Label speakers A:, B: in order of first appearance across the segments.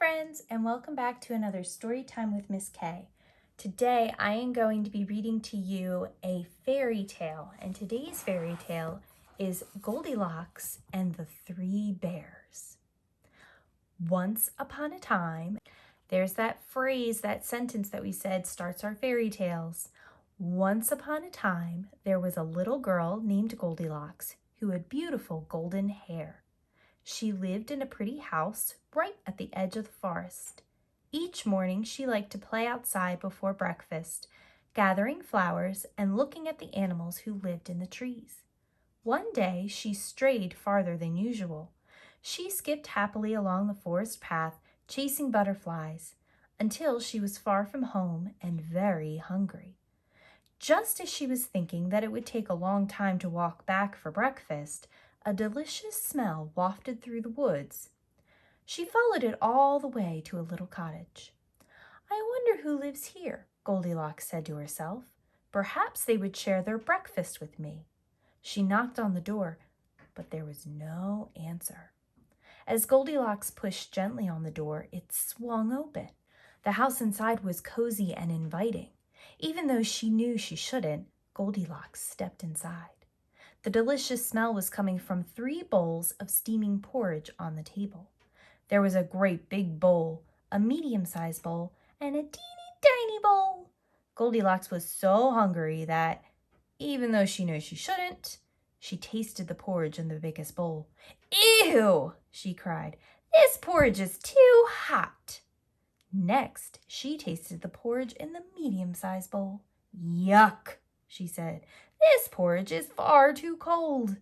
A: friends, and welcome back to another story time with Miss K. Today I am going to be reading to you a fairy tale, and today's fairy tale is Goldilocks and the Three Bears. Once upon a time, there's that phrase, that sentence that we said starts our fairy tales. Once upon a time, there was a little girl named Goldilocks who had beautiful golden hair. She lived in a pretty house right at the edge of the forest. Each morning she liked to play outside before breakfast, gathering flowers and looking at the animals who lived in the trees. One day she strayed farther than usual. She skipped happily along the forest path, chasing butterflies, until she was far from home and very hungry. Just as she was thinking that it would take a long time to walk back for breakfast, a delicious smell wafted through the woods. She followed it all the way to a little cottage. "I wonder who lives here," Goldilocks said to herself. "Perhaps they would share their breakfast with me." She knocked on the door, but there was no answer. As Goldilocks pushed gently on the door, it swung open. The house inside was cozy and inviting. Even though she knew she shouldn't, Goldilocks stepped inside. The delicious smell was coming from 3 bowls of steaming porridge on the table. There was a great big bowl, a medium-sized bowl, and a teeny-tiny bowl. Goldilocks was so hungry that, even though she knew she shouldn't, she tasted the porridge in the biggest bowl. "Ew!" she cried. "This porridge is too hot." Next, she tasted the porridge in the medium-sized bowl. "Yuck!" she said. "This porridge is far too cold."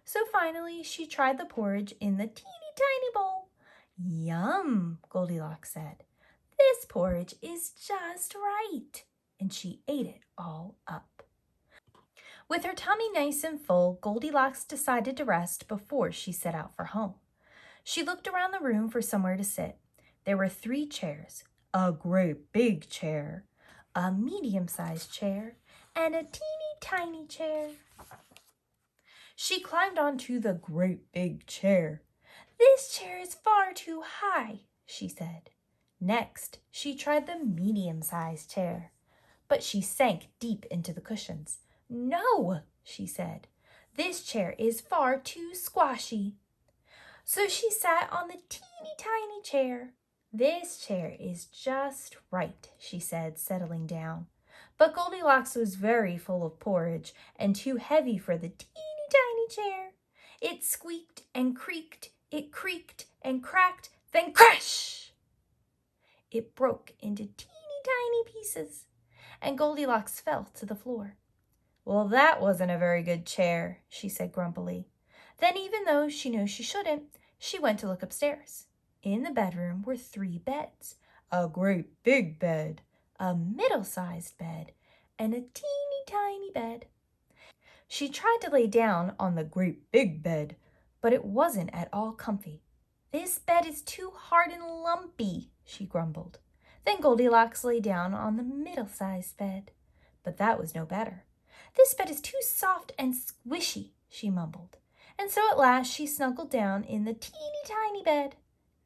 A: So finally, she tried the porridge in the teeny-tiny bowl. "Yum," Goldilocks said. "This porridge is just right." And she ate it all up. With her tummy nice and full, Goldilocks decided to rest before she set out for home. She looked around the room for somewhere to sit. There were 3 chairs, a great big chair, a medium-sized chair, and a teeny-tiny chair. She climbed onto the great big chair. "This chair is far too high," she said. Next, she tried the medium-sized chair, but she sank deep into the cushions. "No," she said. "This chair is far too squashy." So she sat on the teeny-tiny chair. "This chair is just right," she said, settling down. But Goldilocks was very full of porridge and too heavy for the teeny-tiny chair. It squeaked and creaked, it creaked and cracked, then crash! It broke into teeny-tiny pieces, and Goldilocks fell to the floor. "Well, that wasn't a very good chair," she said grumpily. Then, even though she knew she shouldn't, she went to look upstairs. In the bedroom were 3 beds, a great big bed, a middle-sized bed, and a teeny-tiny bed. She tried to lay down on the great big bed, but it wasn't at all comfy. "This bed is too hard and lumpy," she grumbled. Then Goldilocks lay down on the middle-sized bed, but that was no better. "This bed is too soft and squishy," she mumbled. And so at last she snuggled down in the teeny-tiny bed.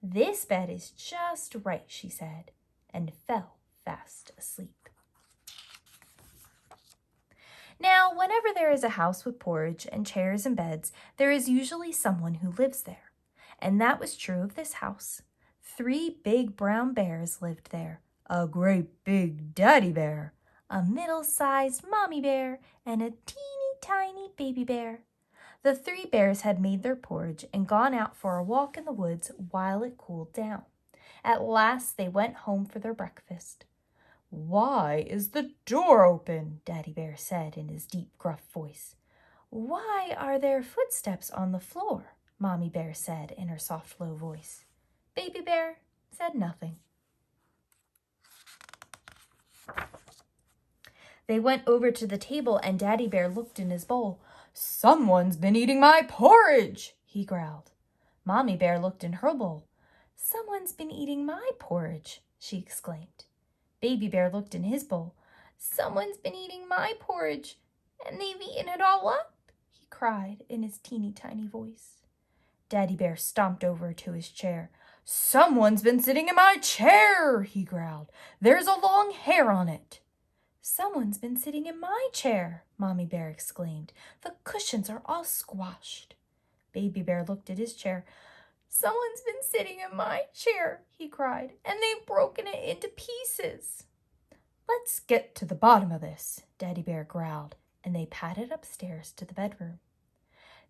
A: "This bed is just right," she said, and fell fast asleep. Now, whenever there is a house with porridge and chairs and beds, there is usually someone who lives there. And that was true of this house. 3 big brown bears lived there, a great big daddy bear, a middle-sized mommy bear, and a teeny-tiny baby bear. The 3 bears had made their porridge and gone out for a walk in the woods while it cooled down. At last they went home for their breakfast. "Why is the door open?" Daddy Bear said in his deep, gruff voice. "Why are there footsteps on the floor?" Mommy Bear said in her soft, low voice. Baby Bear said nothing. They went over to the table and Daddy Bear looked in his bowl. "Someone's been eating my porridge," he growled. Mommy Bear looked in her bowl. "Someone's been eating my porridge," she exclaimed. Baby Bear looked in his bowl. "Someone's been eating my porridge, and they've eaten it all up," he cried in his teeny-tiny voice. Daddy Bear stomped over to his chair. "Someone's been sitting in my chair," he growled. "There's a long hair on it." "Someone's been sitting in my chair," Mommy Bear exclaimed. "The cushions are all squashed." Baby Bear looked at his chair. "Someone's been sitting in my chair," he cried, "and they've broken it into pieces." "Let's get to the bottom of this," Daddy Bear growled, and they padded upstairs to the bedroom.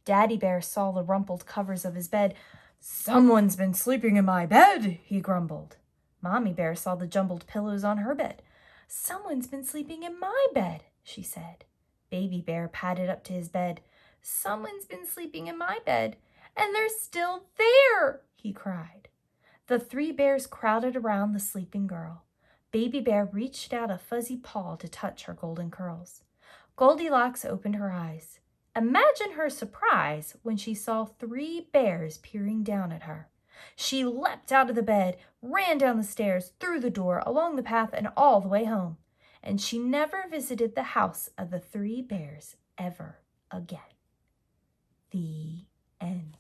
A: Daddy Bear saw the rumpled covers of his bed. "Someone's been sleeping in my bed," he grumbled. Mommy Bear saw the jumbled pillows on her bed. "Someone's been sleeping in my bed," she said. Baby Bear padded up to his bed. "Someone's been sleeping in my bed, and they're still there," he cried. The three bears crowded around the sleeping girl. Baby Bear reached out a fuzzy paw to touch her golden curls. Goldilocks opened her eyes. Imagine her surprise when she saw three bears peering down at her. She leapt out of the bed, ran down the stairs, through the door, along the path, and all the way home. And she never visited the house of the three bears ever again. The end.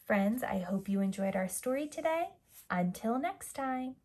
A: Friends, I hope you enjoyed our story today. Until next time.